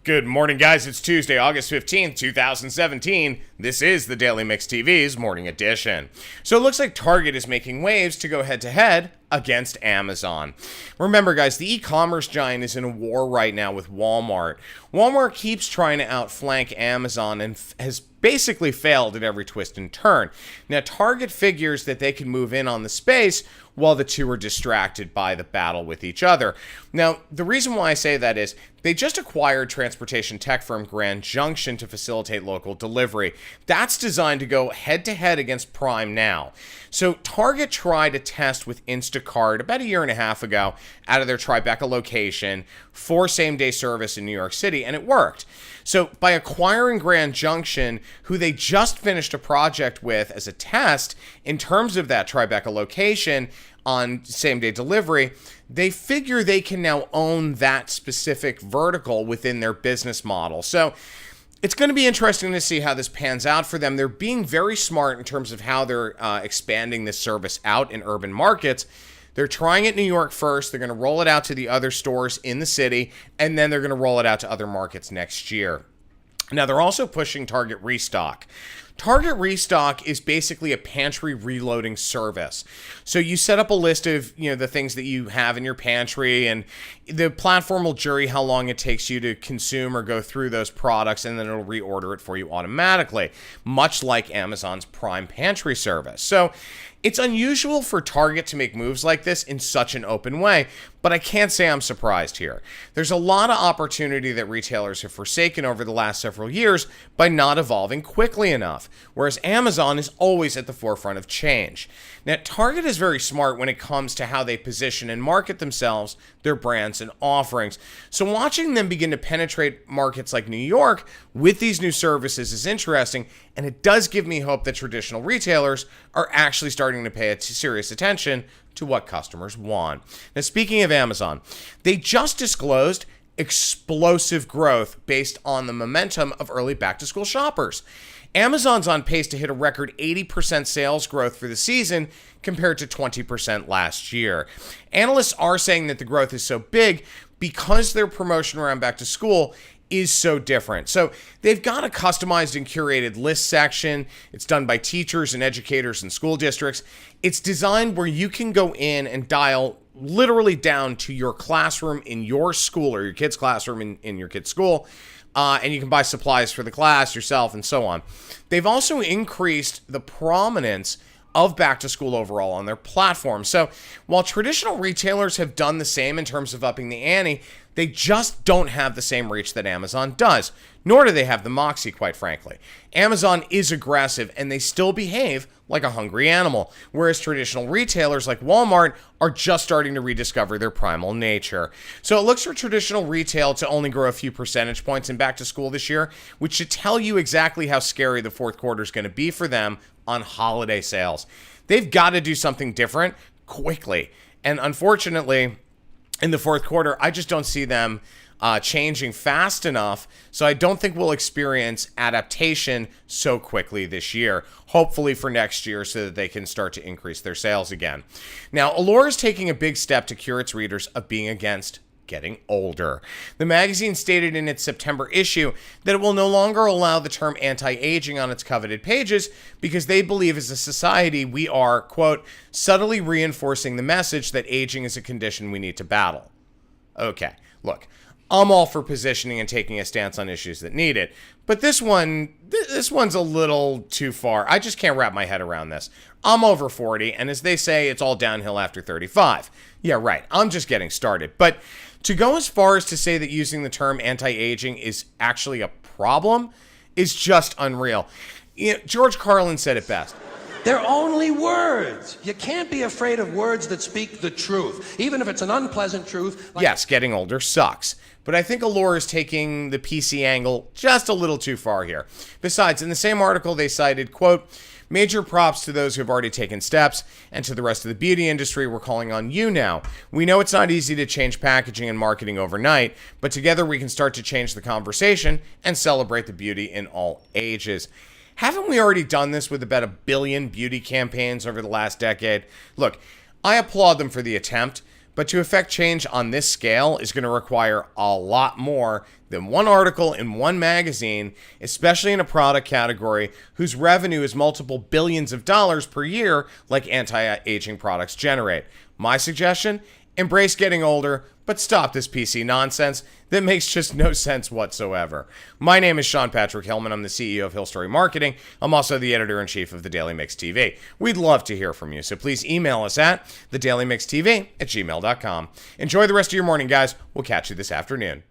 Good morning, guys. It's Tuesday, August 15th, 2017. This is the Daily Mix TV's morning edition. So it looks like Target is making waves to go head-to-head against Amazon. Remember, guys, the e-commerce giant is in a war right now with Walmart. Walmart keeps trying to outflank Amazon and has basically failed at every twist and turn. Now, Target figures that they can move in on the space while the two are distracted by the battle with each other. Now, the reason why I say that is they just acquired transportation tech firm Grand Junction to facilitate local delivery. That's designed to go head-to-head against Prime now. So Target tried a test with Instacart about a year and a half ago out of their Tribeca location for same-day service in New York City, and it worked. So by acquiring Grand Junction, who they just finished a project with as a test in terms of that Tribeca location on same-day delivery, they figure they can now own that specific vertical within their business model. So it's going to be interesting to see how this pans out for them. They're being very smart in terms of how they're expanding this service out in urban markets. They're trying it in New York first. They're going to roll it out to the other stores in the city, and then they're going to roll it out to other markets next year. Now, they're also pushing Target Restock. Target Restock is basically a pantry reloading service. So you set up a list of, the things that you have in your pantry, and the platform will jury how long it takes you to consume or go through those products, and then it'll reorder it for you automatically, much like Amazon's Prime Pantry service. So it's unusual for Target to make moves like this in such an open way, but I can't say I'm surprised here. There's a lot of opportunity that retailers have forsaken over the last several years by not evolving quickly enough, whereas Amazon is always at the forefront of change. Now, Target is very smart when it comes to how they position and market themselves, their brands and offerings. So watching them begin to penetrate markets like New York with these new services is interesting, and it does give me hope that traditional retailers are actually starting to pay serious attention to what customers want. Now, speaking of Amazon, they just disclosed explosive growth based on the momentum of early back-to-school shoppers. Amazon's on pace to hit a record 80% sales growth for the season compared to 20% last year. Analysts are saying that the growth is so big because their promotion around back to school is so different. So they've got a customized and curated list section. It's done by teachers and educators and school districts. It's designed where you can go in and dial literally down to your classroom in your school or your kid's classroom in your kid's school. And you can buy supplies for the class, yourself, and so on. They've also increased the prominence of back to school overall on their platform. So while traditional retailers have done the same in terms of upping the ante, they just don't have the same reach that Amazon does, nor do they have the moxie, quite frankly. Amazon is aggressive, and they still behave like a hungry animal, whereas traditional retailers like Walmart are just starting to rediscover their primal nature. So it looks for traditional retail to only grow a few percentage points in back to school this year, which should tell you exactly how scary the fourth quarter is going to be for them on holiday sales. They've got to do something different quickly. And unfortunately, in the fourth quarter, I just don't see them changing fast enough. So I don't think we'll experience adaptation so quickly this year, hopefully for next year so that they can start to increase their sales again. Now, Allure is taking a big step to cure its readers of being against getting older. The magazine stated in its September issue that it will no longer allow the term anti-aging on its coveted pages because they believe as a society we are, quote, subtly reinforcing the message that aging is a condition we need to battle. Okay, look, I'm all for positioning and taking a stance on issues that need it, but this one's a little too far. I just can't wrap my head around this. I'm over 40, and as they say, it's all downhill after 35. Yeah, right, I'm just getting started. But to go as far as to say that using the term anti-aging is actually a problem is just unreal. George Carlin said it best. They're only words. You can't be afraid of words that speak the truth, even if it's an unpleasant truth. Yes, getting older sucks. But I think Allure is taking the PC angle just a little too far here. Besides, in the same article, they cited, quote, major props to those who have already taken steps, and to the rest of the beauty industry, we're calling on you now. We know it's not easy to change packaging and marketing overnight, but together we can start to change the conversation and celebrate the beauty in all ages. Haven't we already done this with about 1 billion beauty campaigns over the last decade? Look, I applaud them for the attempt, But to effect change on this scale is going to require a lot more than one article in one magazine, especially in a product category whose revenue is multiple billions of dollars per year like anti-aging products generate. My suggestion? Embrace getting older, but stop this PC nonsense that makes just no sense whatsoever. My name is Sean Patrick Hillman. I'm the CEO of Hill Story Marketing. I'm also the editor-in-chief of the Daily Mix TV. We'd love to hear from you, so please email us at thedailymixtv@gmail.com. Enjoy the rest of your morning, guys. We'll catch you this afternoon.